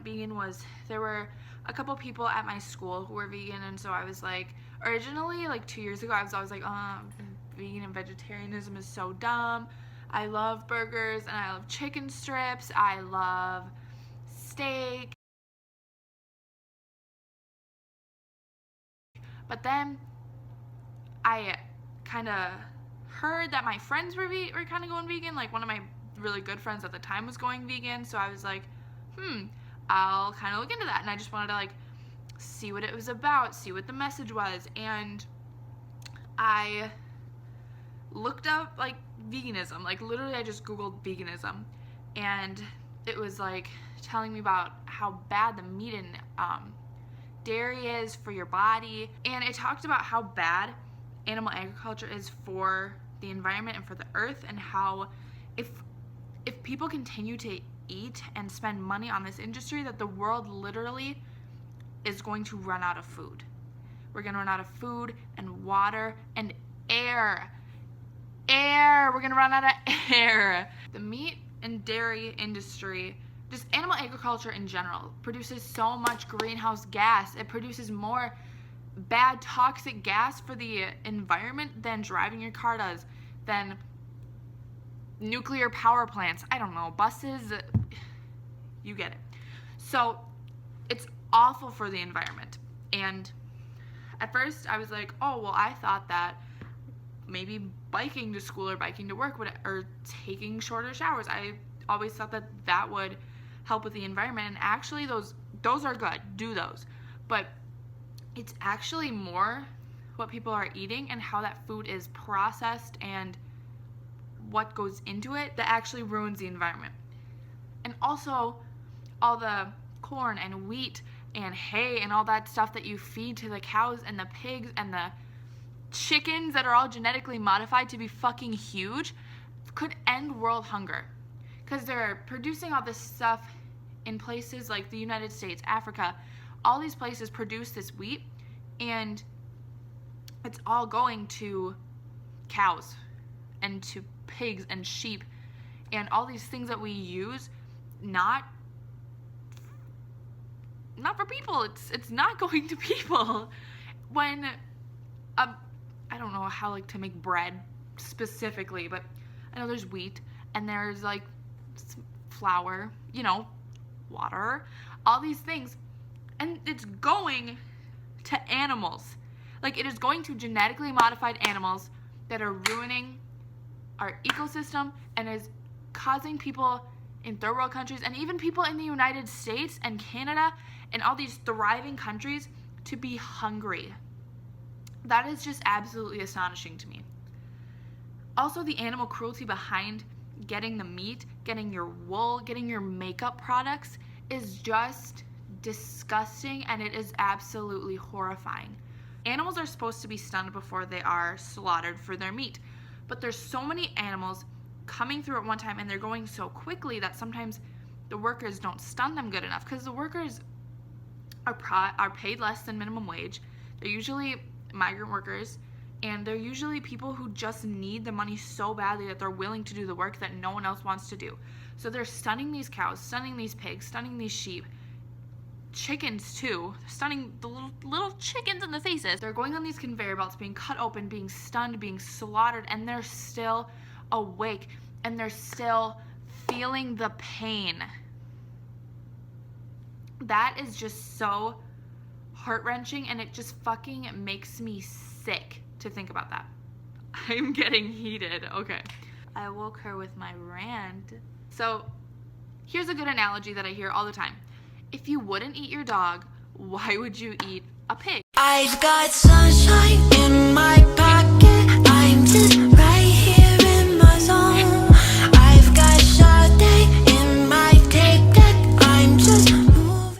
vegan was there were a couple people at my school who were vegan, and so I was like, originally like 2 years ago I was always like, vegan and vegetarianism is so dumb. I love burgers and I love chicken strips. I love steak. But then I kind of heard that my friends were kind of going vegan. Like one of my really good friends at the time was going vegan, so I was like, I'll kind of look into that. And I just wanted to like see what it was about, see what the message was. And I looked up like veganism, like literally I just googled veganism, and it was like telling me about how bad the meat and dairy is for your body, and it talked about how bad animal agriculture is for the environment and for the earth, and how if people continue to eat and spend money on this industry, that the world literally is going to run out of food. We're going to run out of food and water and air. We're going to run out of air. The meat and dairy industry, just animal agriculture in general, produces so much greenhouse gas. It produces more bad toxic gas for the environment than driving your car does, than nuclear power plants, I don't know, buses, you get it. So it's awful for the environment. And at first I was like, oh, well, I thought that maybe biking to school or biking to work or taking shorter showers, I always thought that that would help with the environment. And actually those are good, do those. But it's actually more what people are eating and how that food is processed and what goes into it that actually ruins the environment. And also all the corn and wheat and hay and all that stuff that you feed to the cows and the pigs and the chickens that are all genetically modified to be fucking huge could end world hunger, because they're producing all this stuff in places like the United States, Africa. All these places produce this wheat, and it's all going to cows and to pigs and sheep and all these things that we use, not for people. It's not going to people. When I don't know how like to make bread specifically, but I know there's wheat and there's like flour, water, all these things, and it's going to animals. Like, it is going to genetically modified animals that are ruining our ecosystem and is causing people in third world countries and even people in the United States and Canada and all these thriving countries to be hungry. That is just absolutely astonishing to me. Also, the animal cruelty behind getting the meat, getting your wool, getting your makeup products is just disgusting, and it is absolutely horrifying. Animals are supposed to be stunned before they are slaughtered for their meat, but there's so many animals coming through at one time and they're going so quickly that sometimes the workers don't stun them good enough, because the workers are paid less than minimum wage. They're usually migrant workers, and they're usually people who just need the money so badly that they're willing to do the work that no one else wants to do. So they're stunning these cows, stunning these pigs, stunning these sheep, chickens too, stunning the little chickens in the faces. They're going on these conveyor belts, being cut open, being stunned, being slaughtered, and they're still awake, and they're still feeling the pain. That is just so heart-wrenching, and it just fucking makes me sick to think about that. I'm getting heated. Okay. I woke her with my rant. So here's a good analogy that I hear all the time. If you wouldn't eat your dog, why would you eat a pig? I've got sunshine in my